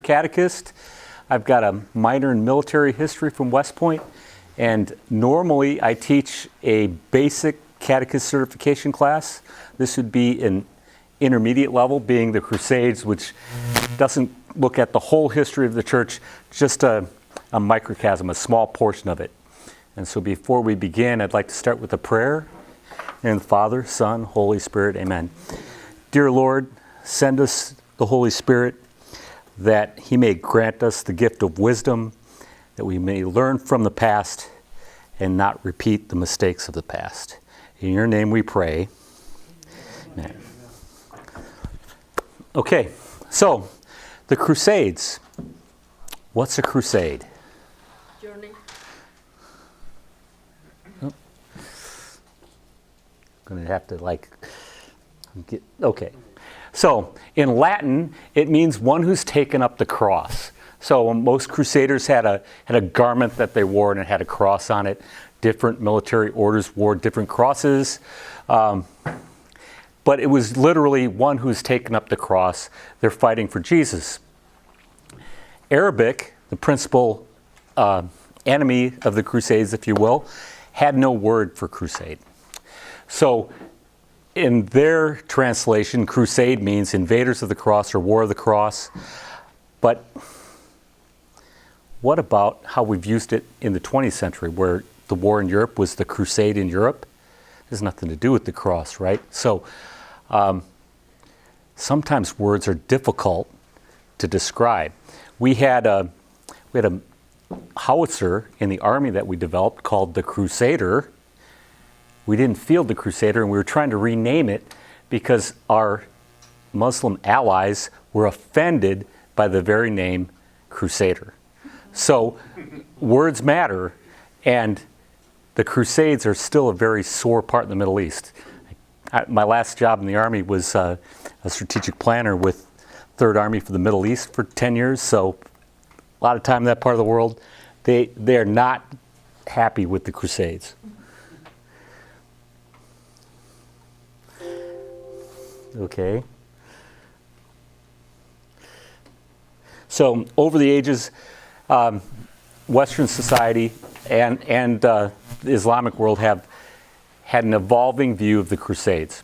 catechist. I've got a minor in military history from West Point, and normally I teach a basic catechist certification class. This would be an intermediate level, being the Crusades, which doesn't look at the whole history of the church, just a microcosm, a small portion of it. And so before we begin, I'd like to start with a prayer. In the Father, Son, Holy Spirit, amen. Dear Lord, send us the Holy Spirit, that he may grant us the gift of wisdom, that we may learn from the past and not repeat the mistakes of the past. In your name we pray. Amen. Okay, so the Crusades. What's a crusade? Journey. Oh. Going to have to okay. So in Latin, it means one who's taken up the cross. So most crusaders had a garment that they wore and it had a cross on it. Different military orders wore different crosses. But it was literally one who's taken up the cross. They're fighting for Jesus. Arabic, the principal enemy of the Crusades, if you will, had no word for crusade. So in their translation, crusade means invaders of the cross or war of the cross. But what about how we've used it in the 20th century, where the war in Europe was the crusade in Europe? It has nothing to do with the cross, right? So sometimes words are difficult to describe. We had a howitzer in the Army that we developed called the Crusader. We didn't field the Crusader, and we were trying to rename it because our Muslim allies were offended by the very name Crusader. So words matter, and the Crusades are still a very sore part in the Middle East. My last job in the Army was a strategic planner with Third Army for the Middle East for 10 years, so a lot of time in that part of the world, they are not happy with the Crusades. Okay. So over the ages, Western society and the Islamic world have had an evolving view of the Crusades.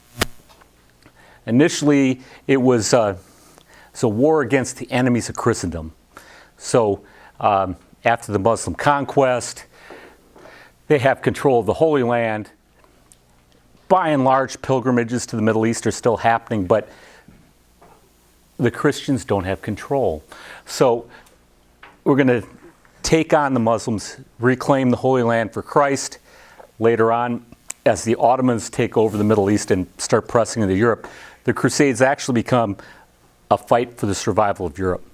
Initially, it was a war against the enemies of Christendom. So after the Muslim conquest, they have control of the Holy Land. By and large, pilgrimages to the Middle East are still happening, but the Christians don't have control. So we're going to take on the Muslims, reclaim the Holy Land for Christ. Later on, as the Ottomans take over the Middle East and start pressing into Europe, the Crusades actually become a fight for the survival of Europe.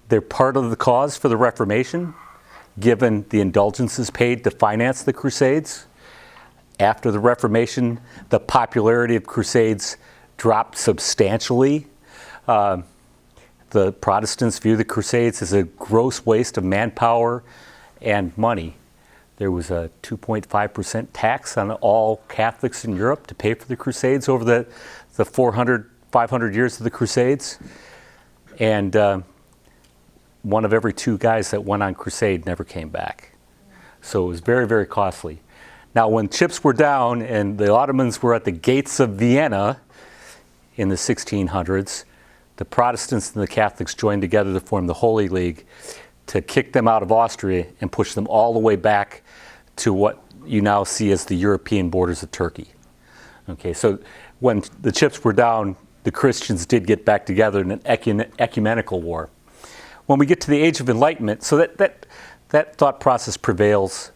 They're part of the cause for the Reformation, given the indulgences paid to finance the Crusades. After the Reformation, the popularity of Crusades dropped substantially. The Protestants view the Crusades as a gross waste of manpower and money. There was a 2.5% tax on all Catholics in Europe to pay for the Crusades over the 400, 500 years of the Crusades. And one of every two guys that went on crusade never came back. So it was very, very costly. Now, when chips were down and the Ottomans were at the gates of Vienna in the 1600s, the Protestants and the Catholics joined together to form the Holy League to kick them out of Austria and push them all the way back to what you now see as the European borders of Turkey. Okay, so when the chips were down, the Christians did get back together in an ecumenical war. When we get to the Age of Enlightenment, so that thought process prevails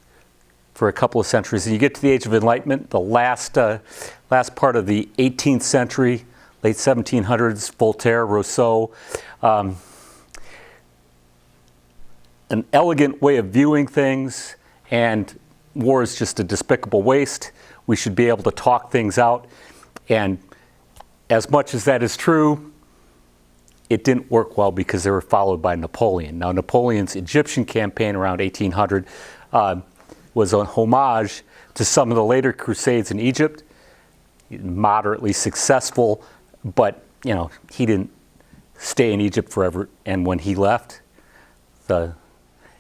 for a couple of centuries. And you get to the Age of Enlightenment, the last part of the 18th century, late 1700s, Voltaire, Rousseau, an elegant way of viewing things, and war is just a despicable waste. We should be able to talk things out. And as much as that is true, it didn't work well because they were followed by Napoleon. Now, Napoleon's Egyptian campaign around 1800 was a homage to some of the later crusades in Egypt. Moderately successful, but he didn't stay in Egypt forever. And when he left, the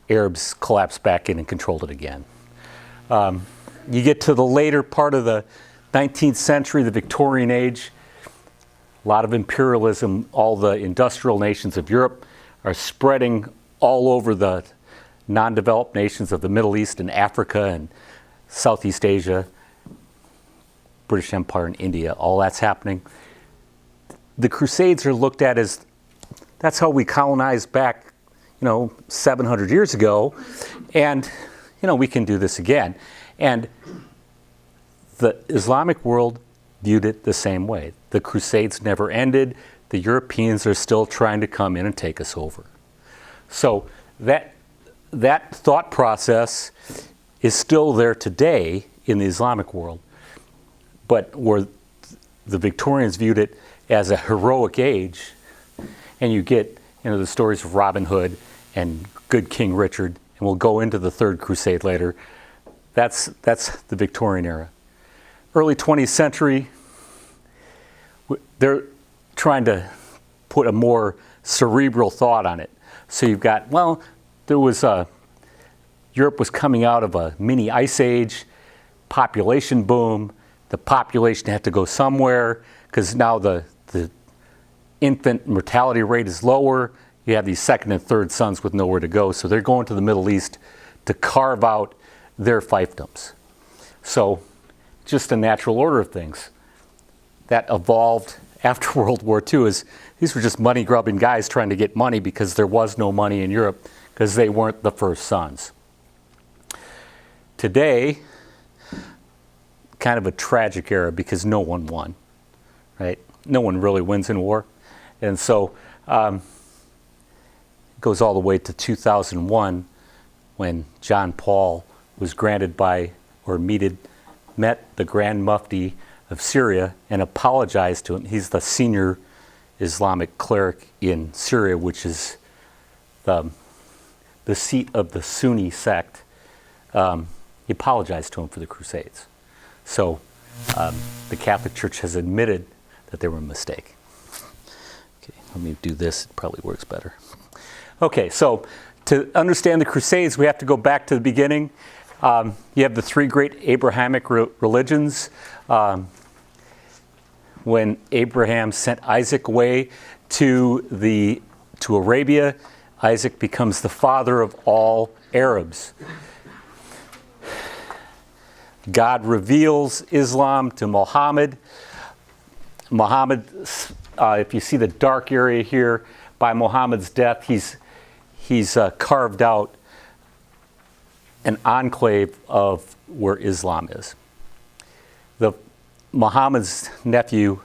Arabs collapsed back in and controlled it again. You get to the later part of the 19th century, the Victorian age, a lot of imperialism. All the industrial nations of Europe are spreading all over the non-developed nations of the Middle East and Africa and Southeast Asia, British Empire and India. All that's happening. The Crusades are looked at as, that's how we colonized back, 700 years ago, and we can do this again. And the Islamic world viewed it the same way. The Crusades never ended. The Europeans are still trying to come in and take us over. So that thought process is still there today in the Islamic world, but where the Victorians viewed it as a heroic age, and you get the stories of Robin Hood and good King Richard, and we'll go into the Third Crusade later. That's the Victorian era. Early 20th century, they're trying to put a more cerebral thought on it. So you've got, there was Europe was coming out of a mini ice age, population boom. The population had to go somewhere because now the infant mortality rate is lower. You have these second and third sons with nowhere to go. So they're going to the Middle East to carve out their fiefdoms. So just a natural order of things. That evolved after World War II. These were just money-grubbing guys trying to get money because there was no money in Europe because they weren't the first sons. Today, kind of a tragic era because no one won, right? No one really wins in war. And so it goes all the way to 2001 when John Paul was met the Grand Mufti of Syria and apologized to him. He's the senior Islamic cleric in Syria, which is the seat of the Sunni sect. He apologized to him for the Crusades. So the Catholic Church has admitted that they were a mistake. Okay, let me do this. It probably works better. Okay, so to understand the Crusades, we have to go back to the beginning. You have the three great Abrahamic religions. When Abraham sent Isaac away to Arabia, Isaac becomes the father of all Arabs. God reveals Islam to Muhammad. Muhammad, if you see the dark area here, by Muhammad's death, he's carved out an enclave of where Islam is. Muhammad's nephew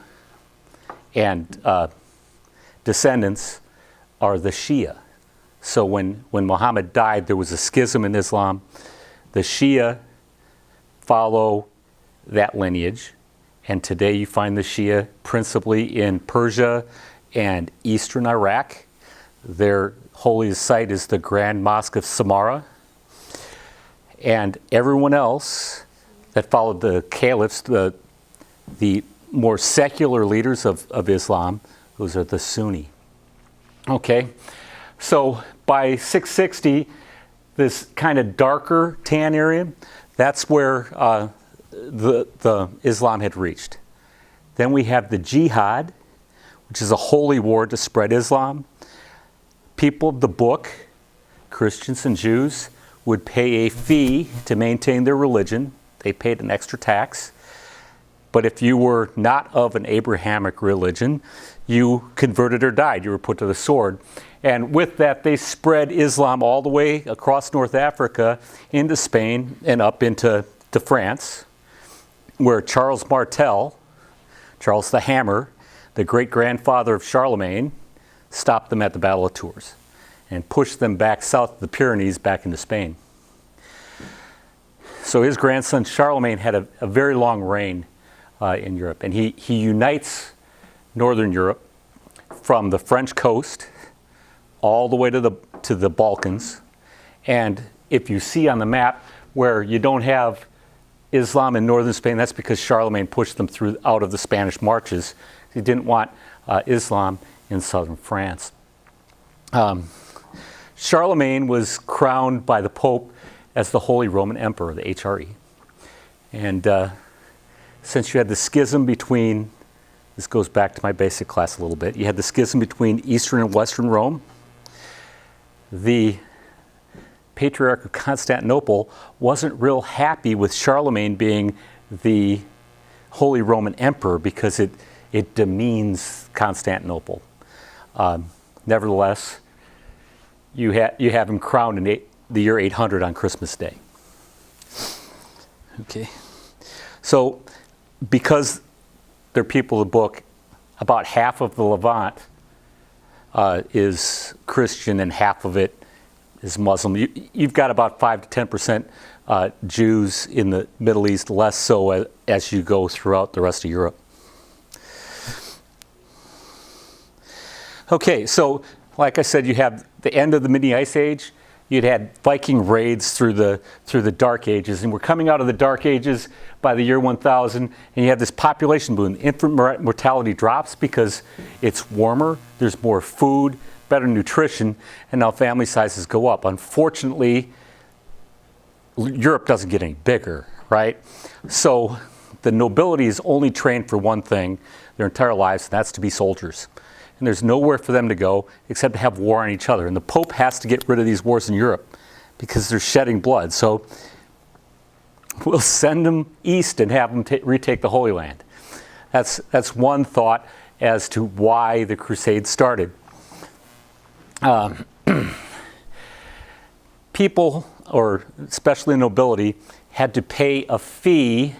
and descendants are the Shia. So when Muhammad died, there was a schism in Islam. The Shia follow that lineage, and today you find the Shia principally in Persia and eastern Iraq. Their holiest site is the Grand Mosque of Samarra. And everyone else that followed the caliphs, the more secular leaders of Islam, those are the Sunni. Okay, so by 660, this kind of darker tan area, that's where the Islam had reached. Then we have the jihad, which is a holy war to spread Islam. People of the book, Christians and Jews, would pay a fee to maintain their religion. They paid an extra tax. But if you were not of an Abrahamic religion, you converted or died. You were put to the sword. And with that, they spread Islam all the way across North Africa into Spain and up into France, where Charles Martel, Charles the Hammer, the great-grandfather of Charlemagne, stopped them at the Battle of Tours and pushed them back south of the Pyrenees back into Spain. So his grandson Charlemagne had a very long reign in Europe, and he unites Northern Europe from the French coast all the way to the Balkans. And if you see on the map where you don't have Islam in northern Spain, that's because Charlemagne pushed them out of the Spanish marches. He didn't want Islam in southern France. Charlemagne was crowned by the Pope as the Holy Roman Emperor, the HRE. And since you had the schism between, this goes back to my basic class a little bit, you had the schism between Eastern and Western Rome. The Patriarch of Constantinople wasn't real happy with Charlemagne being the Holy Roman Emperor because it demeans Constantinople. Nevertheless, you have him crowned in the year 800 on Christmas Day. Okay, so because they're people of the book, about half of the Levant is Christian and half of it is Muslim. You've got about 5 to 10% Jews in the Middle East, less so as you go throughout the rest of Europe. Okay, so like I said, you have the end of the Mini Ice Age. You'd had Viking raids through the Dark Ages, and we're coming out of the Dark Ages by the year 1000, and you have this population boom. Infant mortality drops because it's warmer, there's more food, better nutrition, and now family sizes go up. Unfortunately, Europe doesn't get any bigger, right? So the nobility is only trained for one thing their entire lives, and that's to be soldiers. And there's nowhere for them to go except to have war on each other. And the Pope has to get rid of these wars in Europe because they're shedding blood. So we'll send them east and have them retake the Holy Land. That's one thought as to why the Crusades started. People, or especially nobility, had to pay a fee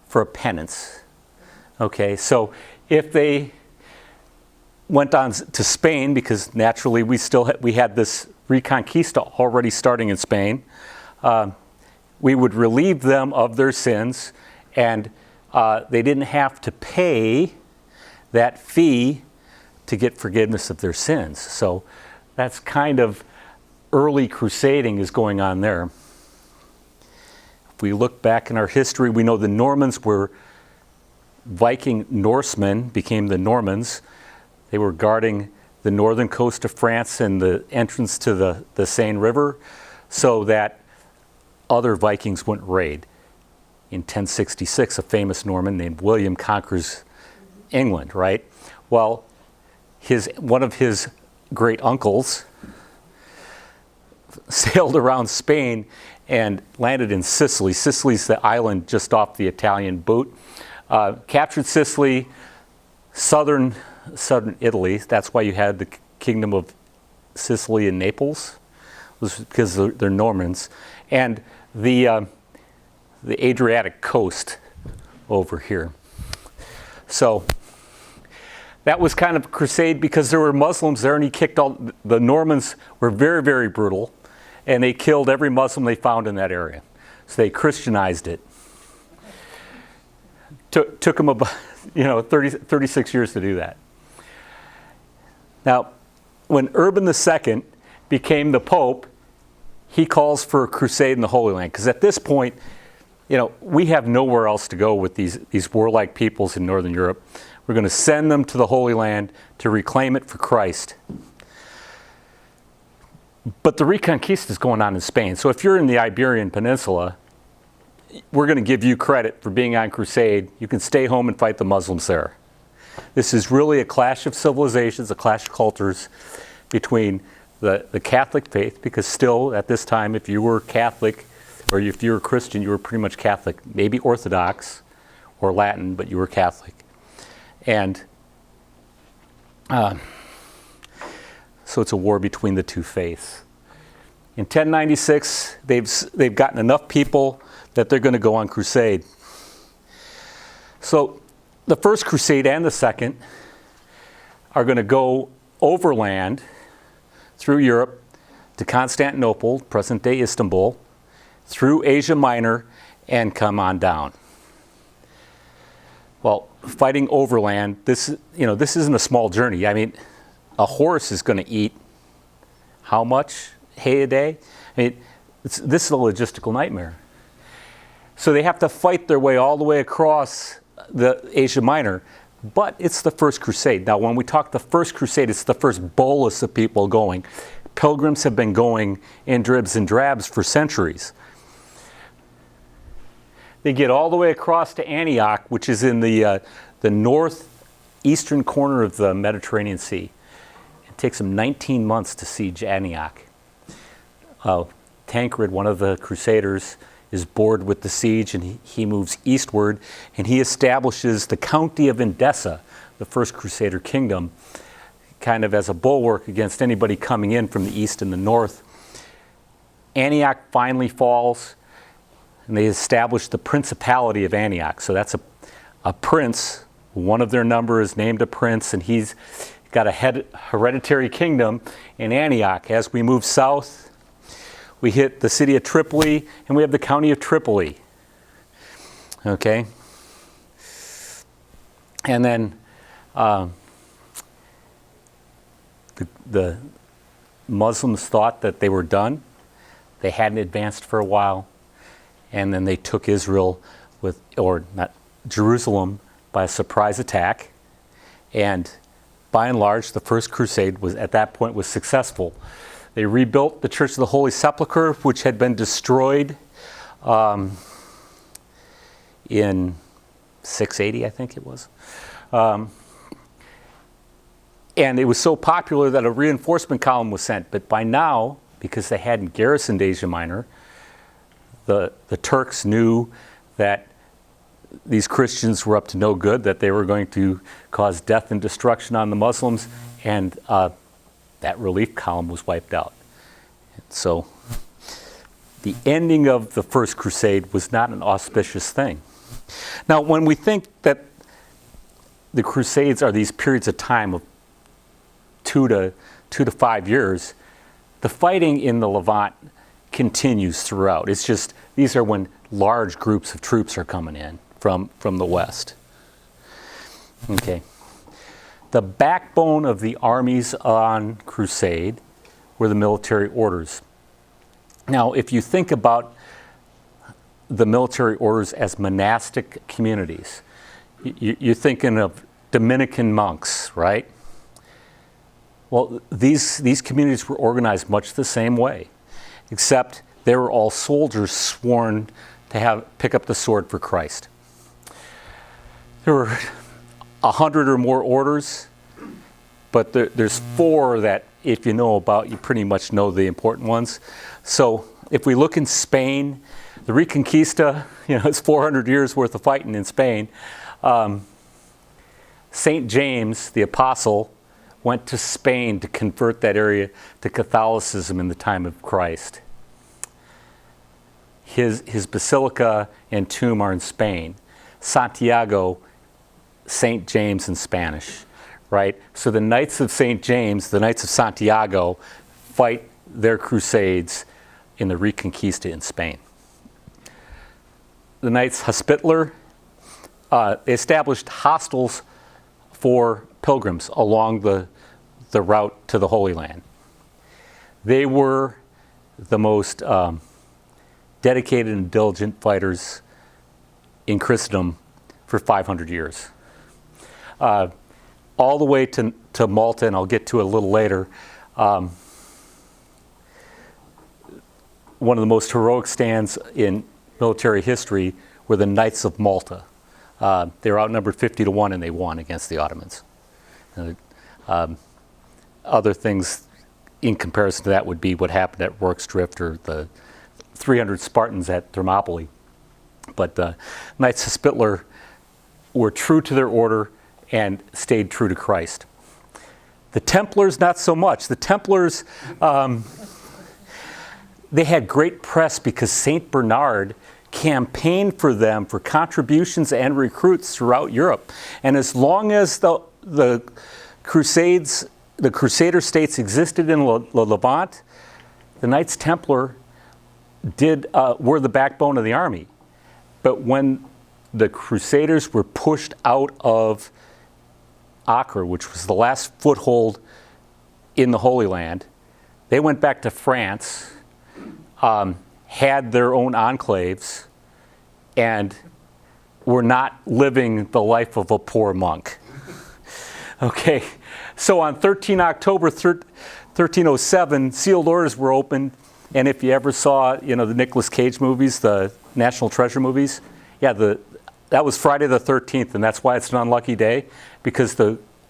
for a penance. Okay, so if they went on to Spain, because naturally we had this Reconquista already starting in Spain, we would relieve them of their sins, and they didn't have to pay that fee to get forgiveness of their sins. So that's kind of early crusading is going on there. If we look back in our history, we know the Normans were Viking Norsemen, became the Normans. They were guarding the northern coast of France and the entrance to the Seine River so that other Vikings wouldn't raid. In 1066, a famous Norman named William conquers England, right? Well, one of his great uncles sailed around Spain and landed in Sicily. Sicily's the island just off the Italian boot. Captured Sicily, southern Italy. That's why you had the kingdom of Sicily and Naples, was because they're Normans, and the Adriatic coast over here. So that was kind of a crusade because there were Muslims there, and he kicked all. The Normans were very, very brutal, and they killed every Muslim they found in that area. So they Christianized it. Took them about 36 years to do that. Now, when Urban II became the Pope, he calls for a crusade in the Holy Land. Because at this point, we have nowhere else to go with these warlike peoples in Northern Europe. We're going to send them to the Holy Land to reclaim it for Christ. But the Reconquista is going on in Spain. So if you're in the Iberian Peninsula, we're going to give you credit for being on crusade. You can stay home and fight the Muslims there. This is really a clash of civilizations, a clash of cultures between the Catholic faith, because still at this time, if you were Catholic or if you were Christian, you were pretty much Catholic, maybe Orthodox or Latin, but you were Catholic. And so it's a war between the two faiths. In 1096, they've gotten enough people that they're going to go on crusade. So the First Crusade and the Second are going to go overland through Europe to Constantinople, present-day Istanbul, through Asia Minor, and come on down. Well, fighting overland, this isn't a small journey. I mean, a horse is going to eat how much hay a day? I mean, this is a logistical nightmare. So they have to fight their way all the way across the Asia Minor. But it's the First Crusade. Now, when we talk the First Crusade, it's the first bolus of people going. Pilgrims have been going in dribs and drabs for centuries. They get all the way across to Antioch, which is in the northeastern corner of the Mediterranean Sea. It takes them 19 months to siege Antioch. Tancred, one of the Crusaders, is bored with the siege, and he moves eastward, and he establishes the county of Edessa, the first Crusader kingdom, kind of as a bulwark against anybody coming in from the east and the north. Antioch finally falls, and they establish the Principality of Antioch. So that's a prince. One of their number is named a prince, and he's got a hereditary kingdom in Antioch. As we move south, we hit the city of Tripoli, and we have the county of Tripoli. Okay? And then the Muslims thought that they were done. They hadn't advanced for a while. And then they took Israel Jerusalem by a surprise attack. And by and large, the First Crusade at that point was successful. They rebuilt the Church of the Holy Sepulchre, which had been destroyed in 680, I think it was. And it was so popular that a reinforcement column was sent. But by now, because they hadn't garrisoned Asia Minor, the Turks knew that these Christians were up to no good, that they were going to cause death and destruction on the Muslims, and that relief column was wiped out. So the ending of the First Crusade was not an auspicious thing. Now, when we think that the Crusades are these periods of time of 2 to 5 years, the fighting in the Levant continues throughout. It's just, these are when large groups of troops are coming in from the west. Okay. The backbone of the armies on crusade were the military orders. Now, if you think about the military orders as monastic communities, you're thinking of Dominican monks, right? Well, these communities were organized much the same way, except they were all soldiers sworn to pick up the sword for Christ. There were 100 or more orders, but there's 4 that, if you know about, you pretty much know the important ones. So if we look in Spain, the Reconquista, it's 400 years worth of fighting in Spain. St. James, the apostle, went to Spain to convert that area to Catholicism in the time of Christ. His basilica and tomb are in Spain. Santiago, St. James in Spanish, right? So the Knights of St. James, the Knights of Santiago, fight their crusades in the Reconquista in Spain. The Knights Hospitaller, they established hostels for pilgrims along the route to the Holy Land. They were the most dedicated and diligent fighters in Christendom for 500 years. All the way to Malta, and I'll get to it a little later. One of the most heroic stands in military history were the Knights of Malta. They were outnumbered 50-1, and they won against the Ottomans. Other things in comparison to that would be what happened at Rorke's Drift or the 300 Spartans at Thermopylae. But the Knights Hospitaller were true to their order and stayed true to Christ. The Templars, not so much. The Templars, they had great press because St. Bernard campaigned for them for contributions and recruits throughout Europe. And as long as the Crusades, the Crusader states existed in the Levant, the Knights Templar were the backbone of the army. But when the Crusaders were pushed out of Acre, which was the last foothold in the Holy Land, they went back to France, had their own enclaves, and were not living the life of a poor monk. Okay, so on 13 October 1307, sealed orders were opened, and if you ever saw, the Nicolas Cage movies, the National Treasure movies, that was Friday the 13th, and that's why it's an unlucky day, because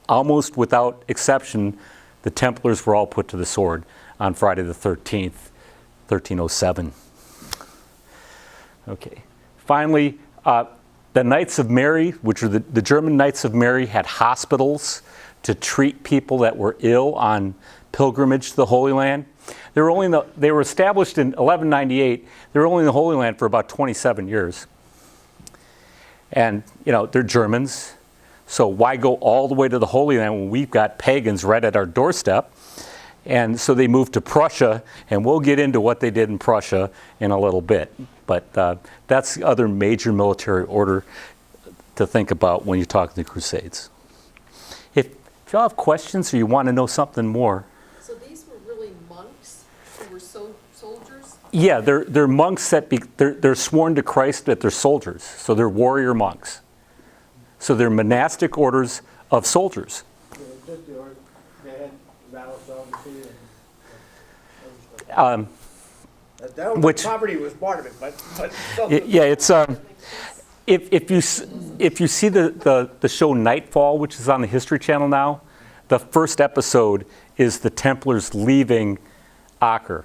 almost without exception, the Templars were all put to the sword on Friday the 13th, 1307. Okay, finally, the Knights of Mary, which are the German Knights of Mary, had hospitals to treat people that were ill on pilgrimage to the Holy Land. They were established in 1198. They were only in the Holy Land for about 27 years. And, they're Germans, so why go all the way to the Holy Land when we've got pagans right at our doorstep? And so they moved to Prussia, and we'll get into what they did in Prussia in a little bit. But that's the other major military order to think about when you're talking the Crusades. If y'all have questions or you want to know something more. So these were really monks who were soldiers? Yeah, they're monks they're sworn to Christ that they're soldiers. So they're warrior monks. So they're monastic orders of soldiers. They had battle celibacy and Which poverty was part of it, but yeah, it's if you see the show Nightfall, which is on the History Channel now, the first episode is the Templars leaving Acre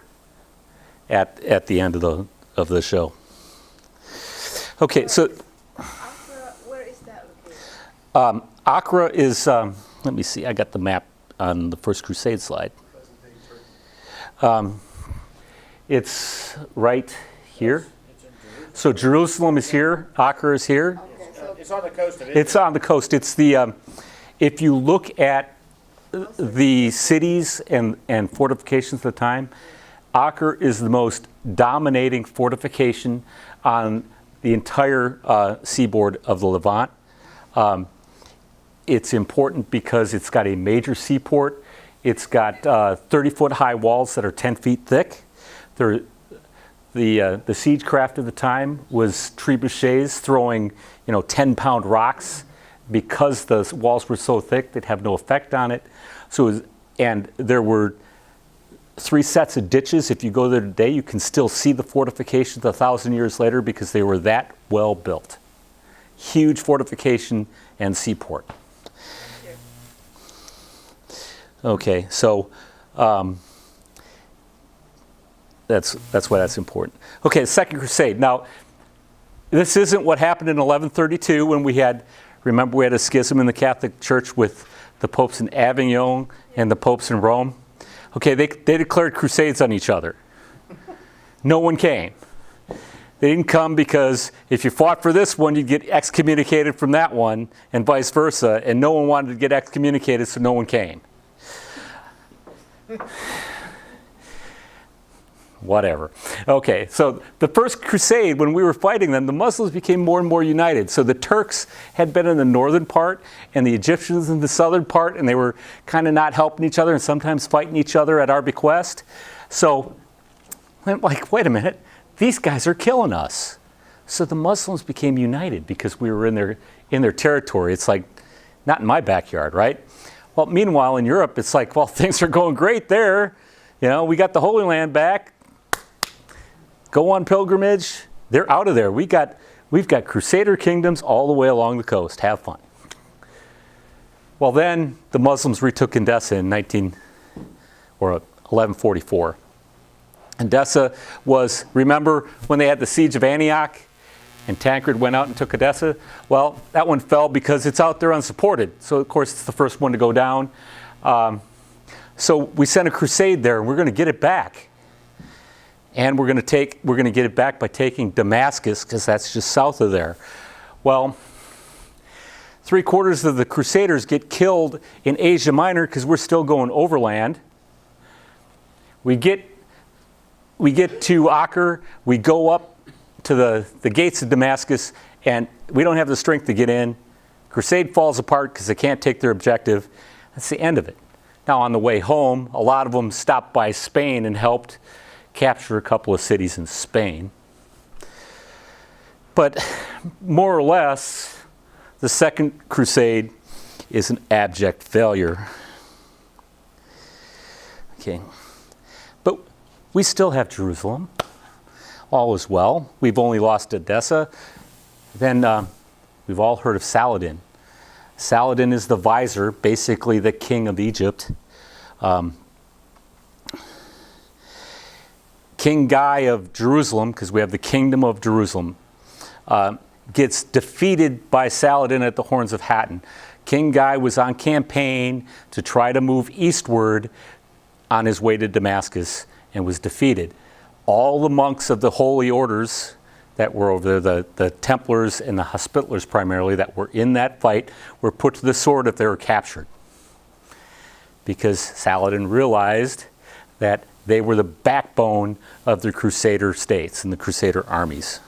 at the end of the show. Okay, so Acre, where is that located? Acre is let me see. I got the map on the First Crusade slide. It's right here. So Jerusalem is here. Acre is here. Okay, so it's on the coast of Israel. It's on the coast. It's the if you look at the cities and fortifications at the time, Acre is the most dominating fortification on the entire seaboard of the Levant. It's important because it's got a major seaport. It's got 30-foot high walls that are 10 feet thick. The siege craft of the time was trebuchets throwing 10-pound rocks. Because the walls were so thick, they'd have no effect on it. And there were 3 sets of ditches. If you go there today, you can still see the fortifications 1,000 years later because they were that well built. Huge fortification and seaport. Okay, so that's why that's important. Okay, the Second Crusade. Now, this isn't what happened in 1132 when we had a schism in the Catholic Church with the popes in Avignon and the popes in Rome. Okay, they declared crusades on each other. No one came. They didn't come because if you fought for this one, you'd get excommunicated from that one, and vice versa, and no one wanted to get excommunicated, so no one came. Whatever. Okay, so the First Crusade, when we were fighting them, the Muslims became more and more united. So the Turks had been in the northern part and the Egyptians in the southern part, and they were kind of not helping each other and sometimes fighting each other at our bequest. So I'm like, wait a minute, these guys are killing us. So the Muslims became united because we were in their territory. It's like, not in my backyard, right? Well, meanwhile, in Europe, it's like, well, things are going great there. We got the Holy Land back. Go on pilgrimage. They're out of there. We've got Crusader kingdoms all the way along the coast. Have fun. Well, then the Muslims retook Edessa in 1144. Edessa was, remember when they had the siege of Antioch and Tancred went out and took Edessa? Well, that one fell because it's out there unsupported. So, of course, it's the first one to go down. So we sent a crusade there, and we're going to get it back. And we're going to get it back by taking Damascus, because that's just south of there. Well, 3/4 of the Crusaders get killed in Asia Minor because we're still going overland. We get to Acre, we go up to the gates of Damascus, and we don't have the strength to get in. Crusade falls apart because they can't take their objective. That's the end of it. Now on the way home, a lot of them stopped by Spain and helped capture a couple of cities in Spain. But more or less, the Second Crusade is an abject failure. Okay. But we still have Jerusalem. All is well. We've only lost Edessa. Then we've all heard of Saladin. Saladin is the vizier, basically the king of Egypt. King Guy of Jerusalem, because we have the kingdom of Jerusalem, gets defeated by Saladin at the Horns of Hattin. King Guy was on campaign to try to move eastward on his way to Damascus and was defeated. All the monks of the holy orders that were over there, the Templars and the Hospitallers primarily, that were in that fight, were put to the sword if they were captured. Because Saladin realized that they were the backbone of the Crusader states and the Crusader armies.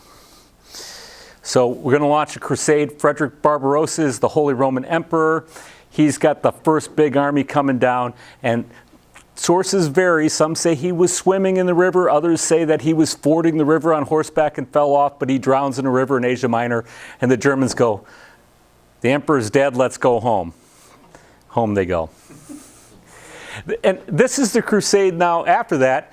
So we're going to launch a crusade. Frederick Barbarossa is the Holy Roman Emperor. He's got the first big army coming down, and sources vary. Some say he was swimming in the river. Others say that he was fording the river on horseback and fell off, but he drowns in a river in Asia Minor. And the Germans go, "The emperor's dead, let's go home." Home they go. And this is the crusade now after that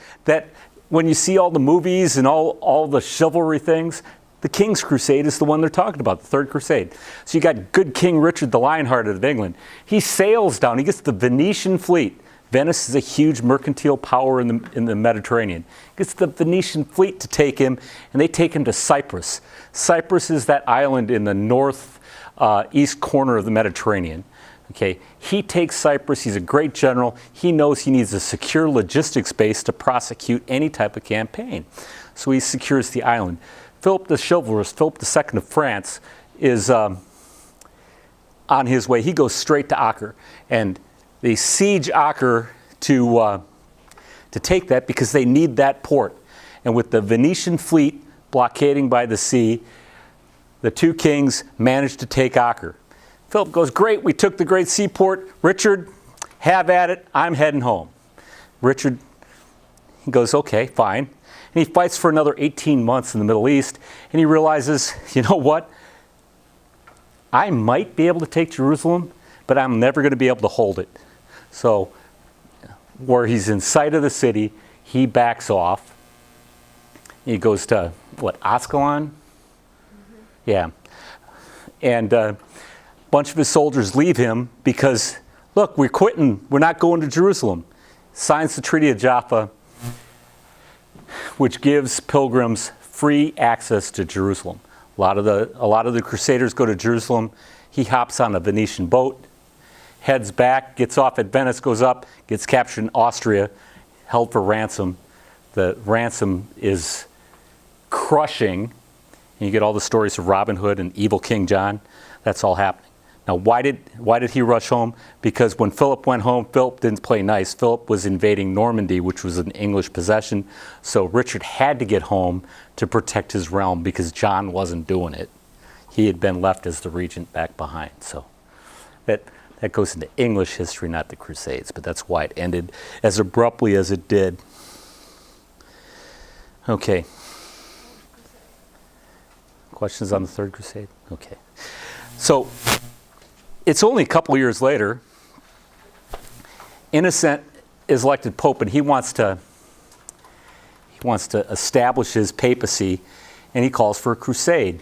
when you see all the movies and all the chivalry things, the King's Crusade is the one they're talking about, the Third Crusade. So you got good King Richard the Lionhearted of England. He sails down, he gets the Venetian fleet. Venice is a huge mercantile power in the Mediterranean. Gets the Venetian fleet to take him, and they take him to Cyprus. Cyprus is that island in the north east corner of the Mediterranean. Okay, he takes Cyprus. He's a great general. He knows he needs a secure logistics base to prosecute any type of campaign. So he secures the island. Philip the Chivalrous, Philip II of France, is on his way. He goes straight to Acre, and they siege Acre to take that because they need that port. And with the Venetian fleet blockading by the sea, the two kings managed to take Acre. Philip goes, "Great, we took the great seaport. Richard, have at it. I'm heading home." Richard, he goes, "Okay, fine." And he fights for another 18 months in the Middle East, and he realizes, you know what? I might be able to take Jerusalem, but I'm never going to be able to hold it. So where he's in sight of the city, he backs off. He goes to, Ascalon? Mm-hmm. Yeah. And a bunch of his soldiers leave him because, look, we're quitting. We're not going to Jerusalem. Signs the Treaty of Jaffa, which gives pilgrims free access to Jerusalem. A lot of the Crusaders go to Jerusalem. He hops on a Venetian boat, heads back, gets off at Venice, goes up, gets captured in Austria, held for ransom. The ransom is crushing. And you get all the stories of Robin Hood and evil King John. That's all happening. Now, why did he rush home? Because when Philip went home, Philip didn't play nice. Philip was invading Normandy, which was an English possession. So Richard had to get home to protect his realm because John wasn't doing it. He had been left as the regent back behind. So that goes into English history, not the Crusades, but that's why it ended as abruptly as it did. Okay. Questions on the Third Crusade? Okay. So it's only a couple years later, Innocent is elected pope, and he wants to establish his papacy, and he calls for a crusade.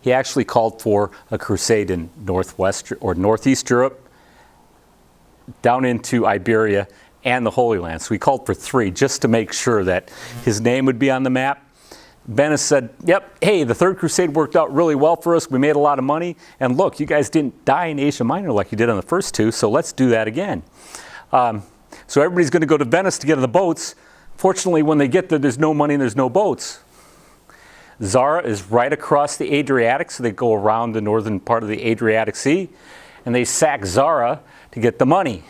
He actually called for a crusade in northwest or northeast Europe, down into Iberia, and the Holy Land. So he called for 3 just to make sure that his name would be on the map. Venice said, "Yep, hey, the Third Crusade worked out really well for us. We made a lot of money. And look, you guys didn't die in Asia Minor like you did on the first 2, so let's do that again." So everybody's going to go to Venice to get on the boats. Fortunately, when they get there, there's no money and there's no boats. Zara is right across the Adriatic, so they go around the northern part of the Adriatic Sea, and they sack Zara to get the money.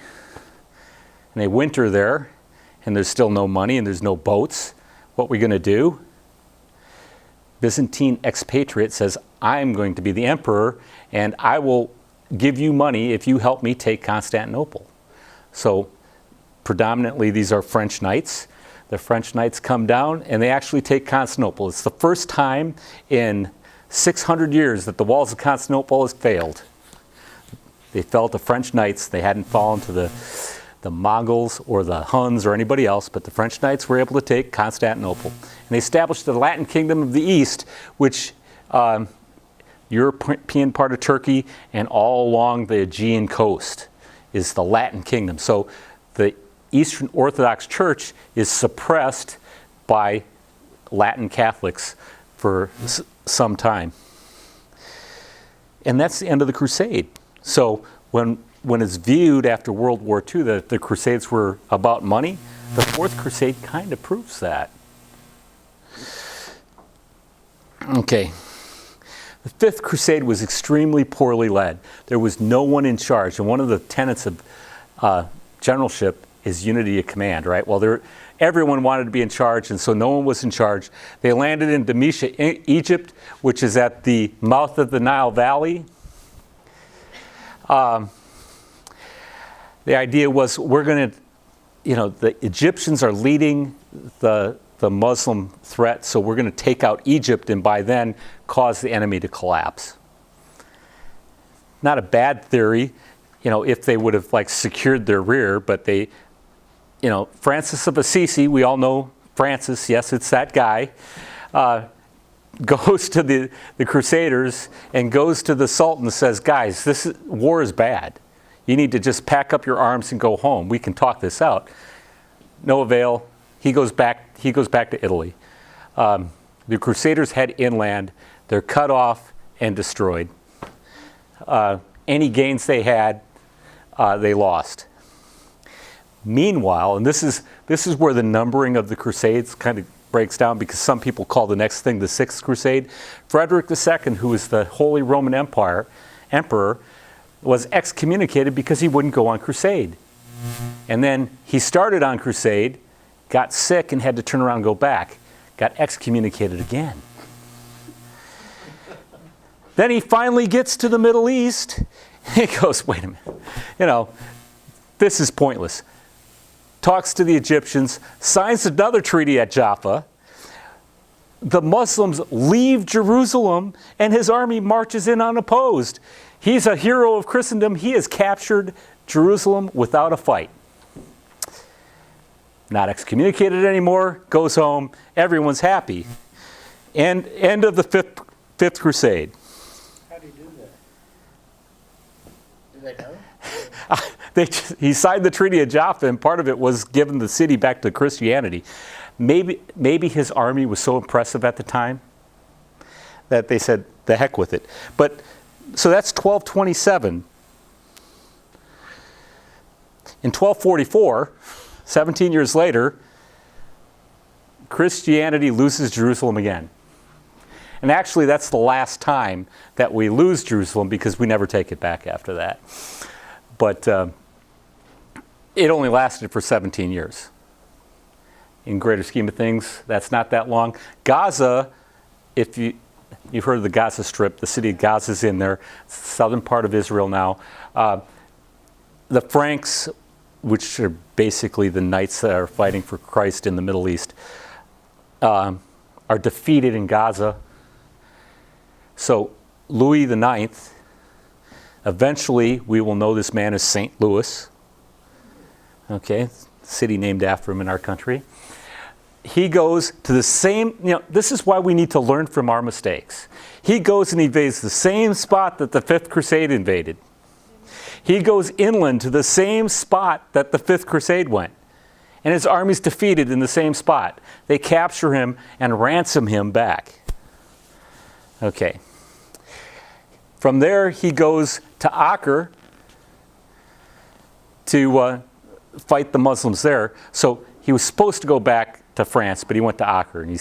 And they winter there, and there's still no money and there's no boats. What are we going to do? Byzantine expatriate says, "I'm going to be the emperor, and I will give you money if you help me take Constantinople." So predominantly these are French knights. The French knights come down, and they actually take Constantinople. It's the first time in 600 years that the walls of Constantinople has failed. They fell to French knights. They hadn't fallen to the Mongols or the Huns or anybody else, but the French knights were able to take Constantinople. And they established the Latin Kingdom of the East, which European part of Turkey and all along the Aegean coast is the Latin Kingdom. So the Eastern Orthodox Church is suppressed by Latin Catholics for some time. And that's the end of the Crusade. So when it's viewed after World War II that the Crusades were about money, the Fourth Crusade kind of proves that. Okay. The Fifth Crusade was extremely poorly led. There was no one in charge. And one of the tenets of generalship is unity of command, right? Well, everyone wanted to be in charge, and so no one was in charge. They landed in Demisha, Egypt, which is at the mouth of the Nile Valley. The idea was we're going to, the Egyptians are leading the Muslim threat, so we're going to take out Egypt and by then cause the enemy to collapse. Not a bad theory, if they would have secured their rear, but they, Francis of Assisi, we all know Francis, yes, it's that guy, goes to the Crusaders and goes to the Sultan and says, guys, war is bad. You need to just pack up your arms and go home. We can talk this out. No avail. He goes back to Italy. The Crusaders head inland. They're cut off and destroyed. Any gains they had, they lost. Meanwhile, and this is where the numbering of the Crusades kind of breaks down, because some people call the next thing the Sixth Crusade. Frederick II, who was the Holy Roman Emperor, was excommunicated because he wouldn't go on crusade. And then he started on crusade, got sick and had to turn around and go back, got excommunicated again. Then he finally gets to the Middle East. He goes, wait a minute, this is pointless. Talks to the Egyptians, signs another treaty at Jaffa. The Muslims leave Jerusalem and his army marches in unopposed. He's a hero of Christendom. He has captured Jerusalem without a fight. Not excommunicated anymore, goes home, everyone's happy. And end of the Fifth Crusade. How do you do that? Did they know? He signed the Treaty of Jaffa, and part of it was giving the city back to Christianity. Maybe his army was so impressive at the time that they said, the heck with it. But so that's 1227. In 1244, 17 years later, Christianity loses Jerusalem again. And actually, that's the last time that we lose Jerusalem, because we never take it back after that. But it only lasted for 17 years. In greater scheme of things, that's not that long. Gaza, if you've heard of the Gaza Strip, the city of Gaza is in there, southern part of Israel now. The Franks, which are basically the knights that are fighting for Christ in the Middle East, are defeated in Gaza. So Louis IX, eventually we will know this man as St. Louis, okay, city named after him in our country. He goes to the same, this is why we need to learn from our mistakes. He goes and invades the same spot that the Fifth Crusade invaded. He goes inland to the same spot that the Fifth Crusade went. And his army's defeated in the same spot. They capture him and ransom him back. Okay. From there, he goes to Acre to fight the Muslims there. So he was supposed to go back to France, but he went to Acre. And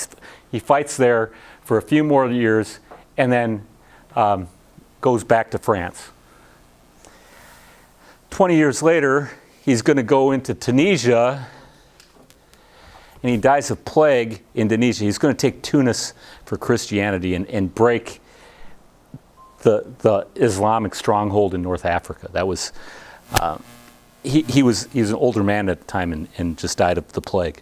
he fights there for a few more years and then goes back to France. 20 years later, he's going to go into Tunisia, and he dies of plague in Tunisia. He's going to take Tunis for Christianity and break the Islamic stronghold in North Africa. That was he was an older man at the time and just died of the plague.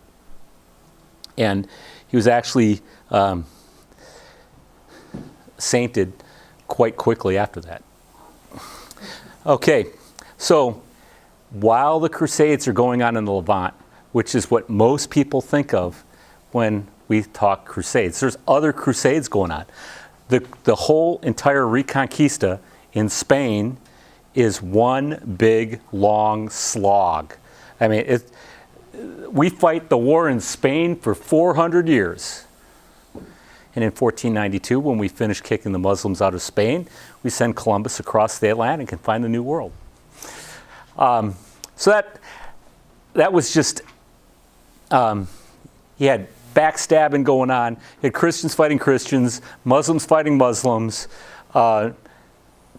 And he was actually sainted quite quickly after that. Okay, so while the Crusades are going on in the Levant, which is what most people think of when we talk Crusades, there's other Crusades going on. The whole entire Reconquista in Spain is one big, long slog. I mean, we fight the war in Spain for 400 years. And in 1492, when we finish kicking the Muslims out of Spain, we send Columbus across the Atlantic and find the New World. So that was just, you had backstabbing going on. You had Christians fighting Christians, Muslims fighting Muslims,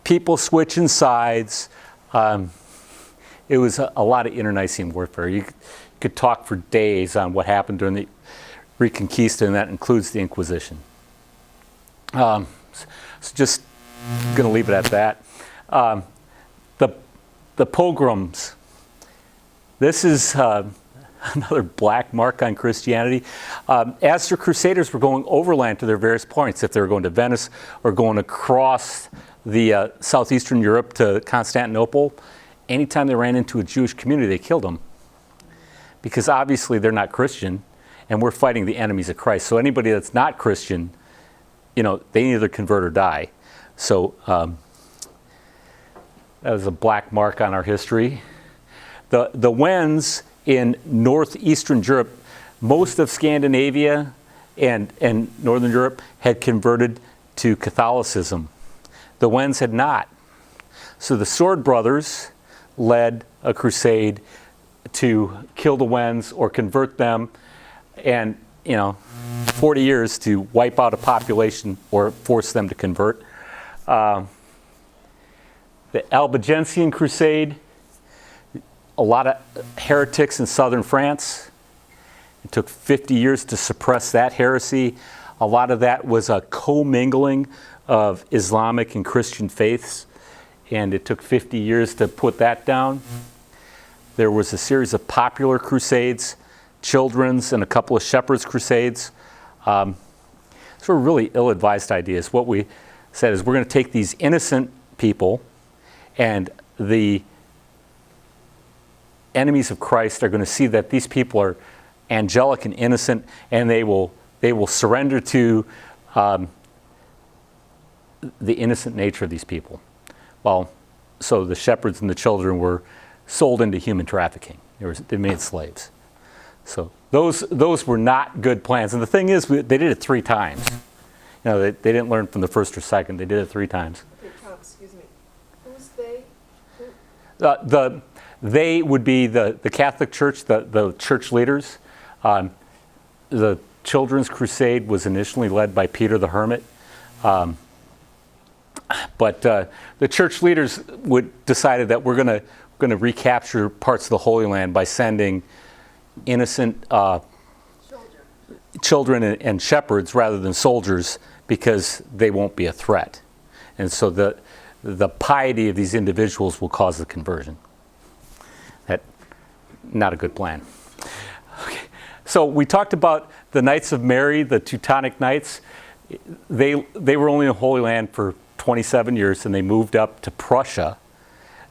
people switching sides. It was a lot of internecine warfare. You could talk for days on what happened during the Reconquista, and that includes the Inquisition. So just going to leave it at that. The pogroms. This is another black mark on Christianity. As the Crusaders were going overland to their various points, if they were going to Venice or going across the southeastern Europe to Constantinople, anytime they ran into a Jewish community, they killed them. Because obviously they're not Christian, and we're fighting the enemies of Christ. So anybody that's not Christian, they either convert or die. So that was a black mark on our history. The Wends in northeastern Europe, most of Scandinavia and northern Europe had converted to Catholicism. The Wends had not. So the Sword Brothers led a crusade to kill the Wends or convert them, and 40 years to wipe out a population or force them to convert. The Albigensian Crusade, a lot of heretics in southern France. It took 50 years to suppress that heresy. A lot of that was a commingling of Islamic and Christian faiths, and it took 50 years to put that down. There was a series of popular crusades, children's, and a couple of shepherds' crusades. Those were really ill-advised ideas. What we said is we're going to take these innocent people, and the enemies of Christ are going to see that these people are angelic and innocent, and they will surrender to the innocent nature of these people. Well, so the shepherds and the children were sold into human trafficking. They made slaves. So those were not good plans. And the thing is, they did it 3 times. They didn't learn from the first or second. They did it 3 times. Okay, Tom, excuse me. Who's they? Who? They would be the Catholic Church, the church leaders. The Children's Crusade was initially led by Peter the Hermit. But the church leaders decided that we're going to recapture parts of the Holy Land by sending innocent children and shepherds rather than soldiers, because they won't be a threat. And so the piety of these individuals will cause the conversion. Not a good plan. Okay. So we talked about the Knights of Mary, the Teutonic Knights. They were only in the Holy Land for 27 years, and they moved up to Prussia,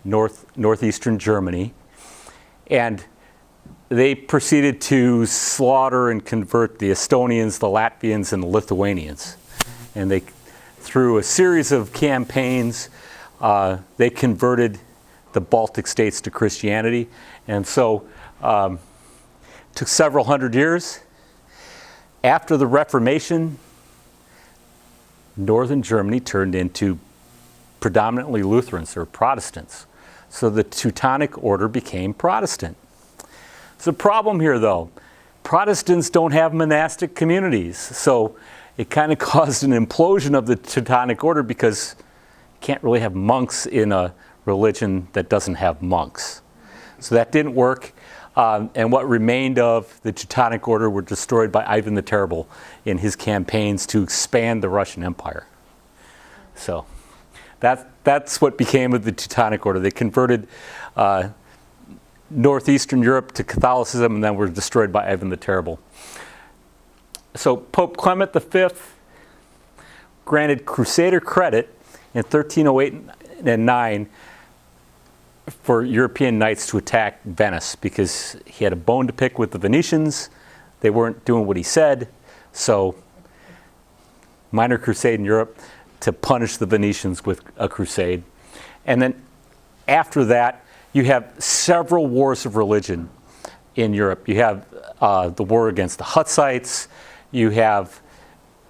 northeastern Germany, and they proceeded to slaughter and convert the Estonians, the Latvians, and the Lithuanians. And they, through a series of campaigns, they converted the Baltic states to Christianity. And so it took several hundred years. After the Reformation, northern Germany turned into predominantly Lutherans or Protestants. So the Teutonic Order became Protestant. There's a problem here, though. Protestants don't have monastic communities. So it kind of caused an implosion of the Teutonic Order, because you can't really have monks in a religion that doesn't have monks. So that didn't work. And what remained of the Teutonic Order were destroyed by Ivan the Terrible in his campaigns to expand the Russian Empire. So that's what became of the Teutonic Order. They converted northeastern Europe to Catholicism, and then were destroyed by Ivan the Terrible. So Pope Clement V granted Crusader credit in 1308 and 9 for European knights to attack Venice because he had a bone to pick with the Venetians. They weren't doing what he said, so minor crusade in Europe to punish the Venetians with a crusade. And then after that, you have several wars of religion in Europe. You have the war against the Hutzites. You have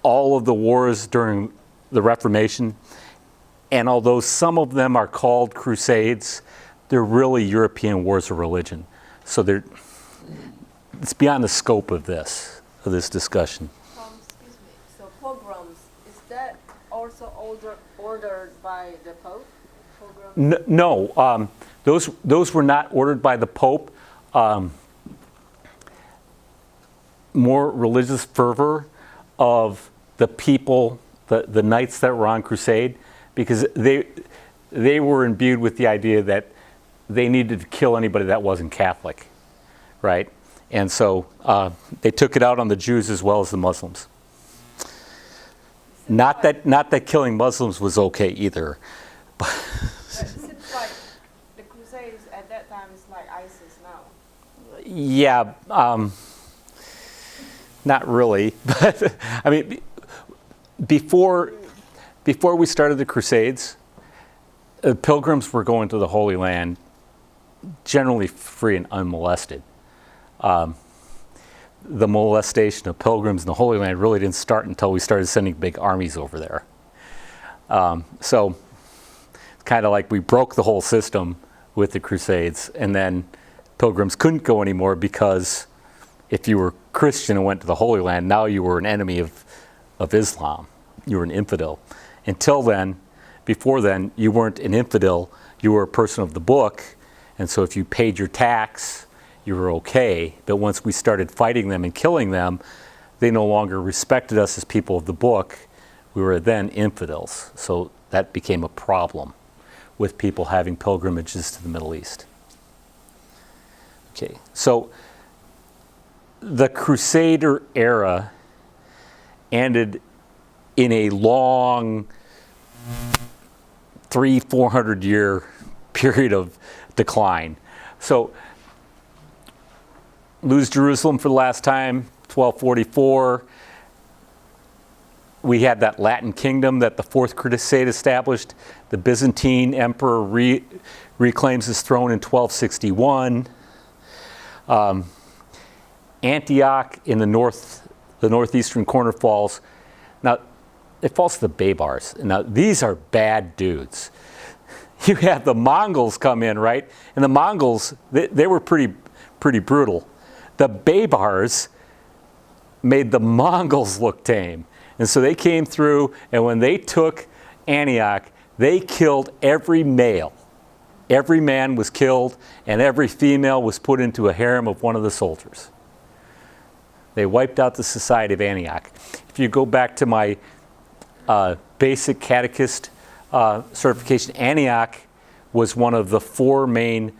all of the wars during the Reformation. And although some of them are called crusades, they're really European wars of religion. So it's beyond the scope of this discussion. Excuse me. So pogroms, is that also ordered by the Pope? Pogroms? No, those were not ordered by the Pope. More religious fervor of the people, the knights that were on crusade, because they were imbued with the idea that they needed to kill anybody that wasn't Catholic, right? And so they took it out on the Jews as well as the Muslims. Not that killing Muslims was okay either. But it seems like the Crusades at that time is like ISIS now. Yeah, not really. But I mean, before we started the Crusades, pilgrims were going to the Holy Land generally free and unmolested. The molestation of pilgrims in the Holy Land really didn't start until we started sending big armies over there. So it's kind of like we broke the whole system with the Crusades, and then pilgrims couldn't go anymore because if you were Christian and went to the Holy Land, now you were an enemy of Islam. You were an infidel. Until then, before then, you weren't an infidel, you were a person of the book, and so if you paid your tax, you were okay. But once we started fighting them and killing them, they no longer respected us as people of the book. We were then infidels. So that became a problem with people having pilgrimages to the Middle East. Okay, so the Crusader era ended in a long 300-400 year period of decline. So lose Jerusalem for the last time, 1244. We had that Latin kingdom that the Fourth Crusade established. The Byzantine emperor reclaims his throne in 1261. Antioch in the northeastern corner falls. Now, it falls to the Baybars. Now, these are bad dudes. You have the Mongols come in, right? And the Mongols, they were pretty brutal. The Baybars made the Mongols look tame. And so they came through, and when they took Antioch, they killed every male. Every man was killed, and every female was put into a harem of one of the soldiers. They wiped out the society of Antioch. If you go back to my basic catechist certification, Antioch was one of the four main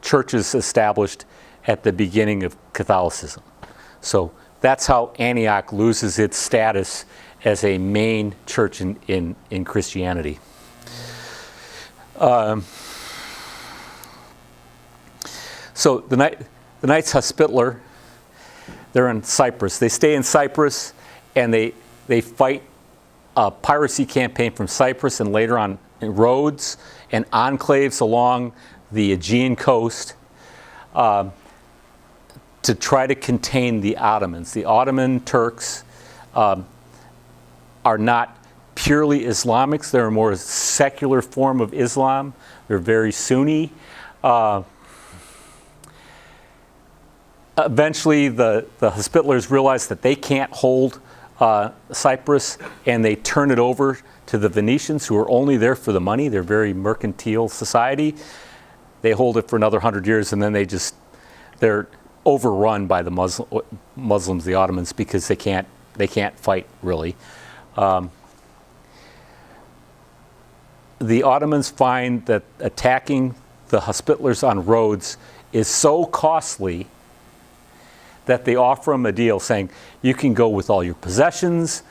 churches established at the beginning of Catholicism. So that's how Antioch loses its status as a main church in Christianity. So the Knights Hospitaller, they're in Cyprus. They stay in Cyprus, and they fight a piracy campaign from Cyprus and later on in Rhodes and enclaves along the Aegean coast to try to contain the Ottomans. The Ottoman Turks are not purely Islamics. They're a more secular form of Islam. They're very Sunni. Eventually, the Hospitallers realize that they can't hold Cyprus, and they turn it over to the Venetians, who are only there for the money. They're a very mercantile society. They hold it for another 100 years, and then they're overrun by the Muslims, the Ottomans, because they can't fight really. The Ottomans find that attacking the Hospitallers on Rhodes is so costly that they offer them a deal saying, you can go with all your possessions,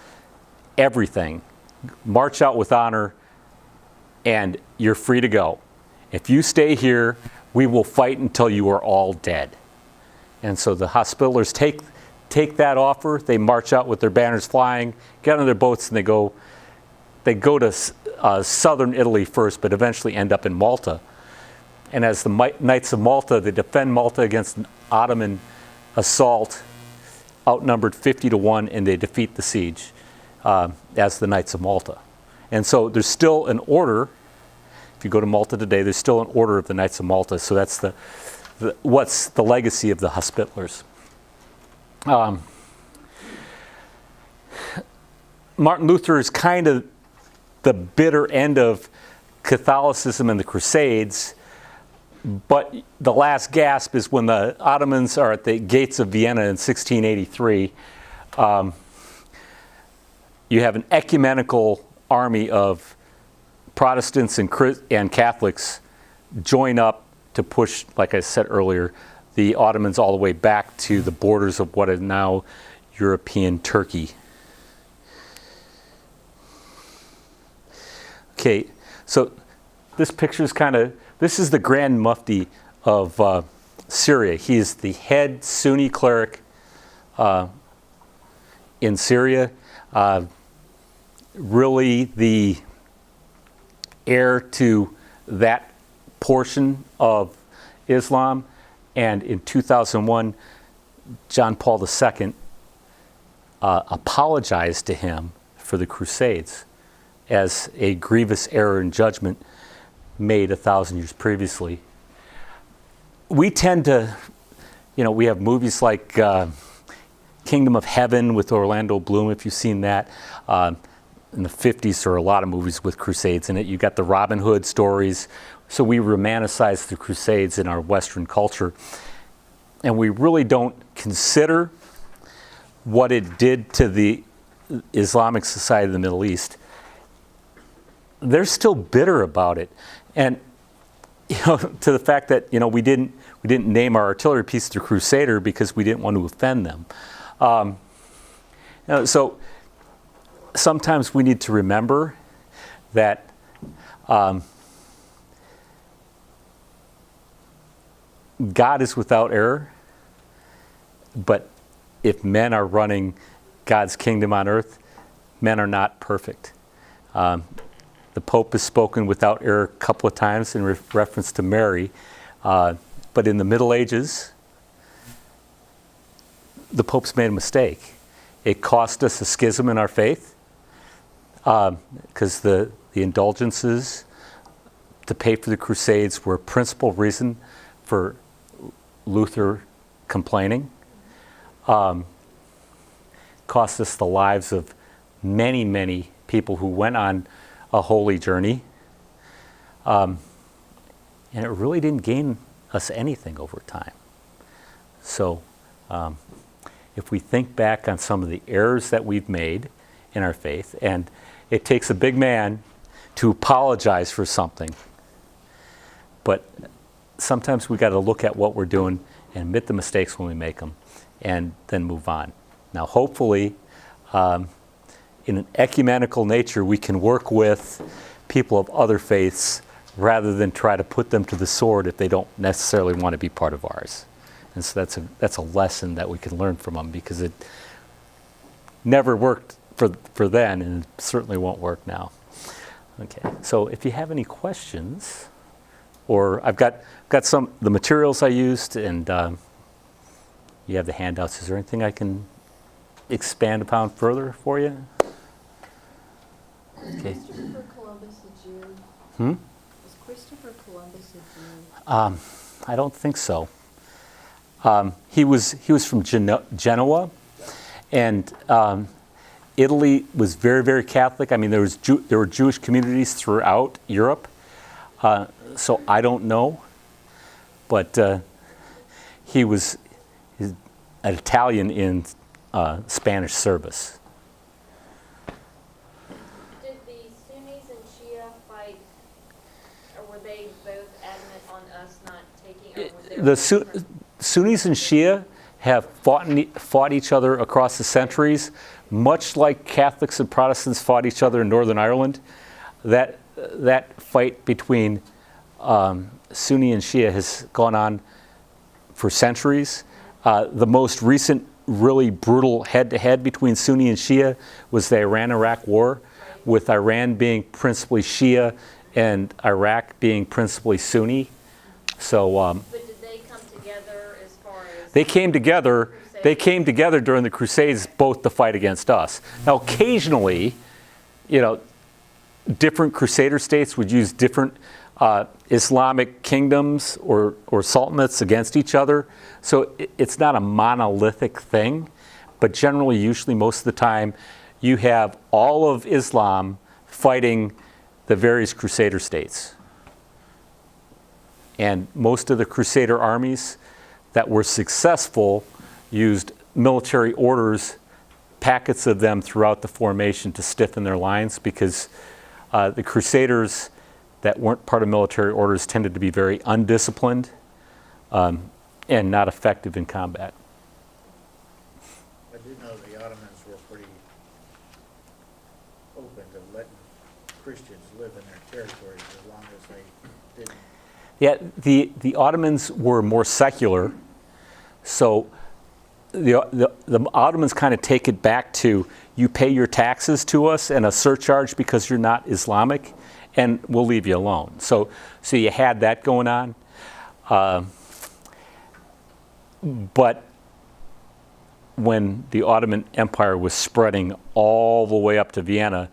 everything, march out with honor, and you're free to go. If you stay here, we will fight until you are all dead. And so the Hospitallers take that offer. They march out with their banners flying, get on their boats, and they go to southern Italy first, but eventually end up in Malta. And as the Knights of Malta, they defend Malta against an Ottoman assault, outnumbered 50-1, and they defeat the siege as the Knights of Malta. And so there's still an order. If you go to Malta today, there's still an order of the Knights of Malta. So that's what's the legacy of the Hospitallers. Martin Luther is kind of the bitter end of Catholicism and the Crusades, but the last gasp is when the Ottomans are at the gates of Vienna in 1683. You have an ecumenical army of Protestants and Catholics join up to push, like I said earlier, the Ottomans all the way back to the borders of what is now European Turkey. Okay, so this picture is this is the Grand Mufti of Syria. He is the head Sunni cleric in Syria, really the heir to that portion of Islam. And in 2001, John Paul II apologized to him for the Crusades as a grievous error in judgment made 1,000 years previously. We tend to, we have movies like Kingdom of Heaven with Orlando Bloom, if you've seen that. In the 50s, there are a lot of movies with Crusades in it. You got the Robin Hood stories. So we romanticize the Crusades in our Western culture. And we really don't consider what it did to the Islamic society of the Middle East. They're still bitter about it. And to the fact that we didn't name our artillery piece the Crusader because we didn't want to offend them. So sometimes we need to remember that God is without error, but if men are running God's kingdom on earth, men are not perfect. The Pope has spoken without error a couple of times in reference to Mary, but in the Middle Ages, the Pope's made a mistake. It cost us a schism in our faith because the indulgences to pay for the Crusades were a principal reason for Luther complaining. Cost us the lives of many, many people who went on a holy journey. And it really didn't gain us anything over time. So if we think back on some of the errors that we've made in our faith, and it takes a big man to apologize for something, but sometimes we got to look at what we're doing and admit the mistakes when we make them, and then move on. Now, hopefully, in an ecumenical nature, we can work with people of other faiths rather than try to put them to the sword if they don't necessarily want to be part of ours. And so that's a lesson that we can learn from them, because it never worked for then, and it certainly won't work now. Okay, so if you have any questions, or I've got some the materials I used, and you have the handouts. Is there anything I can expand upon further for you? Okay. Was Christopher Columbus a Jew? Was Christopher Columbus a Jew? I don't think so. He was from Genoa, and Italy was very, very Catholic. I mean, there were Jewish communities throughout Europe. So I don't know, but he was an Italian in Spanish service. Did the Sunnis and Shia fight, or were they both adamant on us not taking? Or was there Sunnis and Shia have fought each other across the centuries, much like Catholics and Protestants fought each other in Northern Ireland. That fight between Sunni and Shia has gone on for centuries. The most recent really brutal head-to-head between Sunni and Shia was the Iran-Iraq war, with Iran being principally Shia and Iraq being principally Sunni. So But did they come together as far as? they came together. They came together during the Crusades, both to fight against us. Now, occasionally, different Crusader states would use different Islamic kingdoms or sultanates against each other. So it's not a monolithic thing, but generally, usually, most of the time, you have all of Islam fighting the various Crusader states. And most of the Crusader armies that were successful used military orders, packets of them throughout the formation to stiffen their lines, because the Crusaders that weren't part of military orders tended to be very undisciplined and not effective in combat. I do know the Ottomans were pretty open to letting Christians live in their territories as long as they didn't. Yeah, the Ottomans were more secular, so the Ottomans kind of take it back to, you pay your taxes to us and a surcharge because you're not Islamic, and we'll leave you alone. So you had that going on. But when the Ottoman Empire was spreading all the way up to Vienna,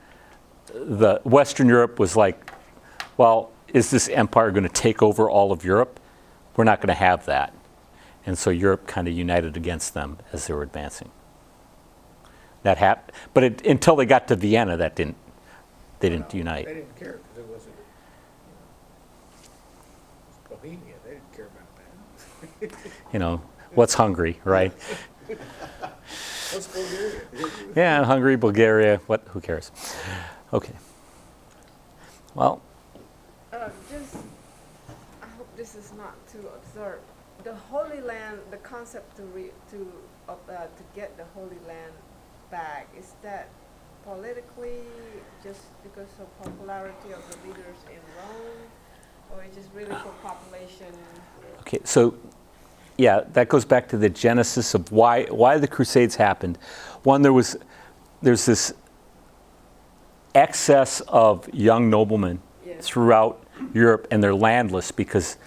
the Western Europe was like, well, is this empire going to take over all of Europe? We're not going to have that. And so Europe kind of united against them as they were advancing. That happened, but until they got to Vienna, they didn't unite. They didn't care because it wasn't, Bohemia. They didn't care about that. What's Hungary, right? What's Bulgaria? Yeah, Hungary, Bulgaria, who cares? Okay. Well, I hope this is not too absurd. The Holy Land, the concept to get the Holy Land back, is that politically just because of popularity of the leaders in Rome, or is just really for population? okay, so yeah, that goes back to the genesis of why the Crusades happened. One, there's this excess of young noblemen Yes. throughout Europe, and they're landless because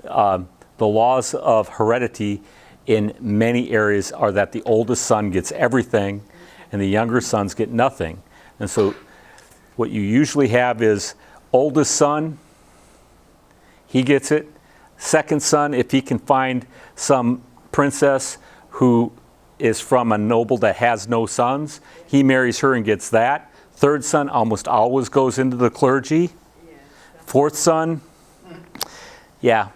the laws of heredity in many areas are that the oldest son gets everything and the younger sons get nothing. And so what you usually have is oldest son, he gets it. Second son, if he can find some princess who is from a noble that has no sons, he marries her and gets that. Third son almost always goes into the clergy. Fourth son, yeah,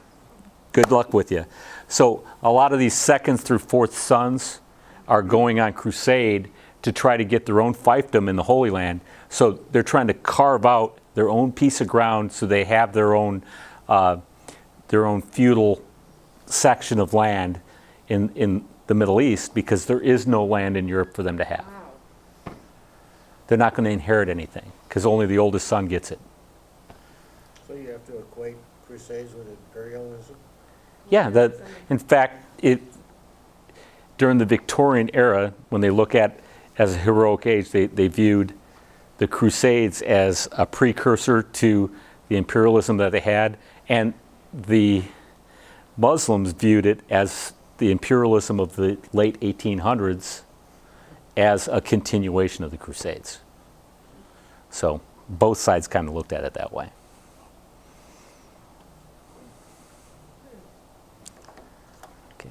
good luck with you. So a lot of these second through fourth sons are going on crusade to try to get their own fiefdom in the Holy Land. So they're trying to carve out their own piece of ground so they have their own feudal section of land in the Middle East, because there is no land in Europe for them to have. Wow. They're not going to inherit anything because only the oldest son gets it. So you have to equate Crusades with imperialism? Yeah, in fact, during the Victorian era, when they look at as a heroic age, they viewed the Crusades as a precursor to the imperialism that they had, and the Muslims viewed it as the imperialism of the late 1800s as a continuation of the Crusades. So both sides kind of looked at it that way.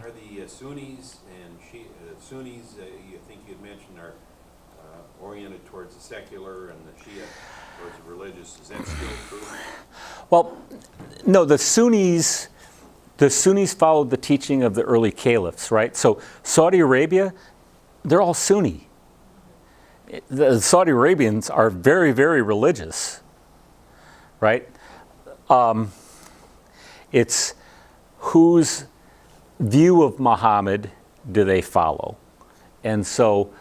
Are the Sunnis and Shia, Sunnis, you think you had mentioned, are oriented towards the secular, and the Shia towards the religious? Is that still true? Well, no, the Sunnis followed the teaching of the early caliphs, right? So Saudi Arabia, they're all Sunni. The Saudi Arabians are very, very religious, right? It's whose view of Muhammad do they follow? And so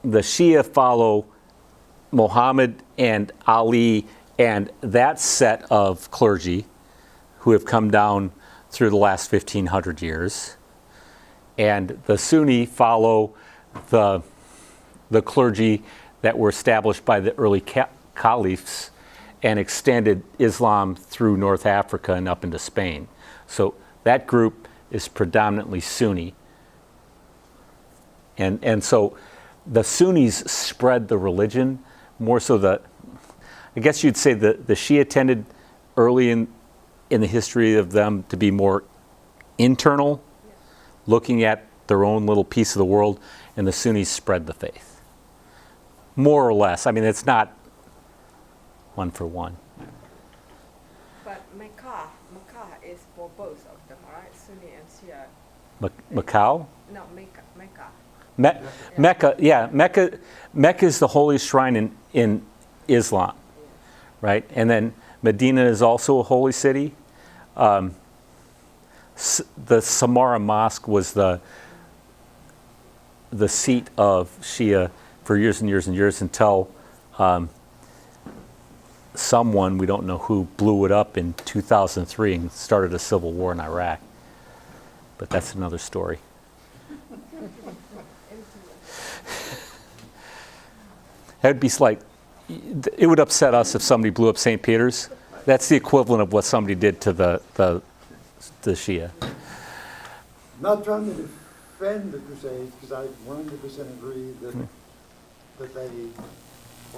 the Shia follow Muhammad and Ali and that set of clergy. who have come down through the last 1,500 years. And the Sunni follow the clergy that were established by the early caliphs and extended Islam through North Africa and up into Spain. So that group is predominantly Sunni. And so the Sunnis spread the religion more so I guess you'd say the Shia tended early in the history of them to be more internal, looking at their own little piece of the world, and the Sunnis spread the faith. More or less. I mean, it's not one for one. But Mecca is for both of them, right? Sunni and Shia. Macau? No, Mecca. Mecca, yeah. Mecca is the holiest shrine in Islam, right? And then Medina is also a holy city. The Samarra Mosque was the seat of Shia for years and years and years until someone, we don't know who, blew it up in 2003 and started a civil war in Iraq. But that's another story. That'd be like, it would upset us if somebody blew up St. Peter's. That's the equivalent of what somebody did to the Shia. Not trying to defend the Crusades, because I 100% agree that they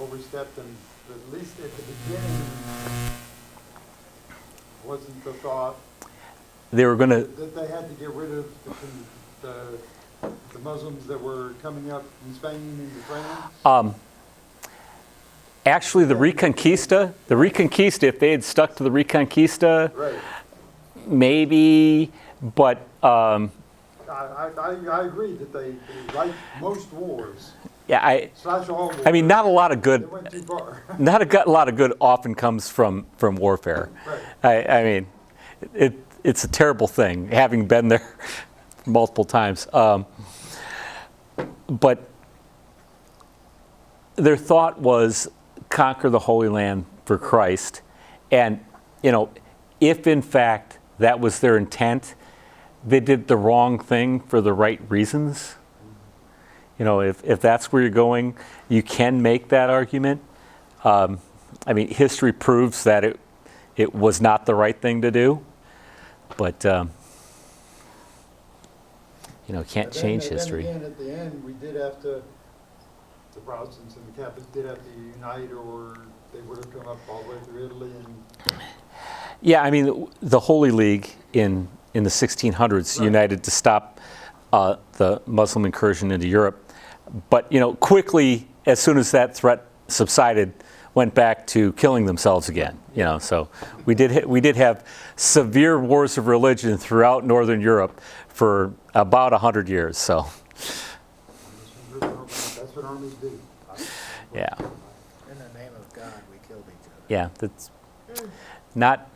overstepped them, but at least at the beginning wasn't the thought They were going to, that they had to get rid of the Muslims that were coming up in Spain and France. actually the Reconquista, if they had stuck to the Reconquista, Right. maybe, but I agree that they like most wars, yeah, slash all wars. I mean, not a lot of They good, went too far. not a lot of good often comes from warfare. Right. I mean, it's a terrible thing, having been there multiple times. But their thought was conquer the Holy Land for Christ. And, if in fact that was their intent, they did the wrong thing for the right reasons. If that's where you're going, you can make that argument. I mean, history proves that it was not the right thing to do. But, can't change history. Then again, at the end, we did have to, the Protestants and the Catholics did have to unite, or they would have come up all the way through Italy. And Yeah, I mean, the Holy League in the 1600s Right. united to stop the Muslim incursion into Europe. But, quickly, as soon as that threat subsided, went back to killing themselves again. So we did have severe wars of religion throughout Northern Europe for about 100 years. So, that's what armies do. yeah, In the name of God, we killed each other. yeah, that's not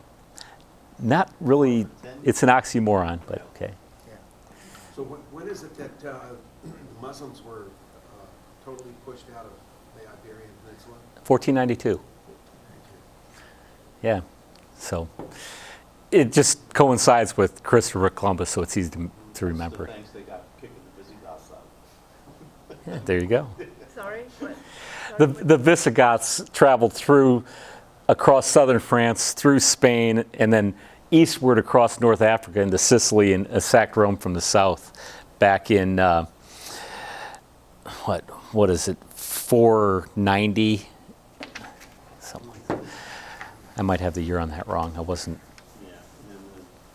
really. It's an oxymoron, but okay. So when is it that the Muslims were totally pushed out of the Iberian Peninsula? 1492. Yeah, so it just coincides with Christopher Columbus, so it's easy to remember. Thanks, they got kicking the Visigoths out. Yeah, there you go. Sorry? What? The Visigoths traveled across southern France, through Spain, and then eastward across North Africa into Sicily and sacked Rome from the south back in, what is it, 490? Something like that. I might have the year on that wrong. I wasn't, Yeah, and then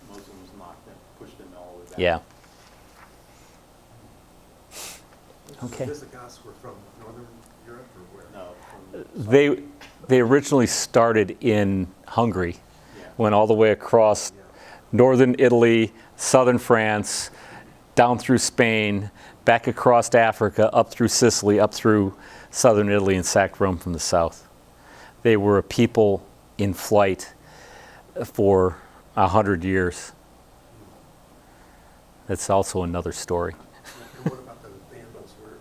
the Muslims knocked them, pushed them all the way back. yeah. Okay. The Visigoths were from Northern Europe or where? No, from They originally started in Hungary, yeah. went all the way across northern Italy, southern France, down through Spain, back across Africa, up through Sicily, up through southern Italy, and sacked Rome from the south. They were a people in flight for 100 years. That's also another story. And what about the Vandals? Where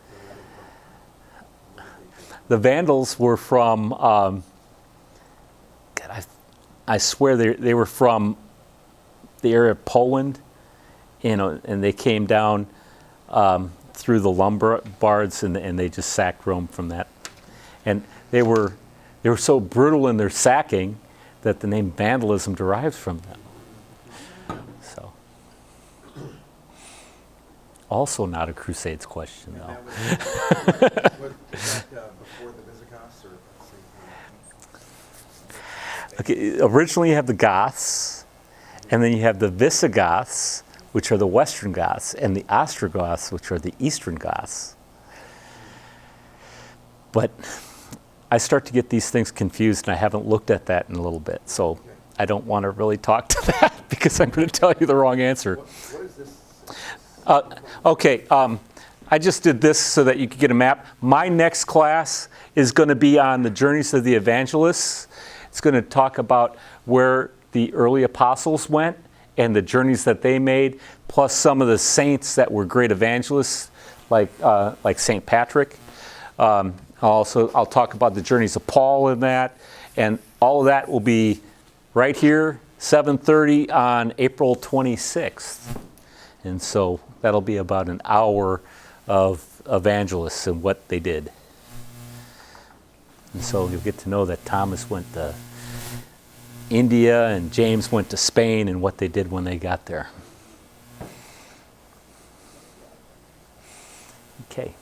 The Vandals were from, God, I swear they were from the area of Poland, and they came down through the Lombards, and they just sacked Rome from that. And they were so brutal in their sacking that the name vandalism derives from them. So, also not a Crusades question, And though. that was before the Visigoths or at the same time? Okay, originally you have the Goths, and then you have the Visigoths, which are the Western Goths, and the Ostrogoths, which are the Eastern Goths. But I start to get these things confused, and I haven't looked at that in a little bit, so I don't want to really talk to that because I'm going to tell you the wrong answer. What is this? Okay, I just did this so that you could get a map. My next class is going to be on the journeys of the evangelists. It's going to talk about where the early apostles went and the journeys that they made, plus some of the saints that were great evangelists, like St. Patrick. I'll talk about the journeys of Paul in that, and all of that will be right here, 7:30 on April 26th. And so that'll be about an hour of evangelists and what they did. And so you'll get to know that Thomas went to India and James went to Spain and what they did when they got there. Okay.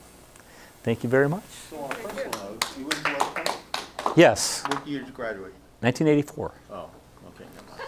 Thank you very much. So on a personal note, you went to West Point? Yes, What year did you graduate? 1984. Oh, okay, never mind.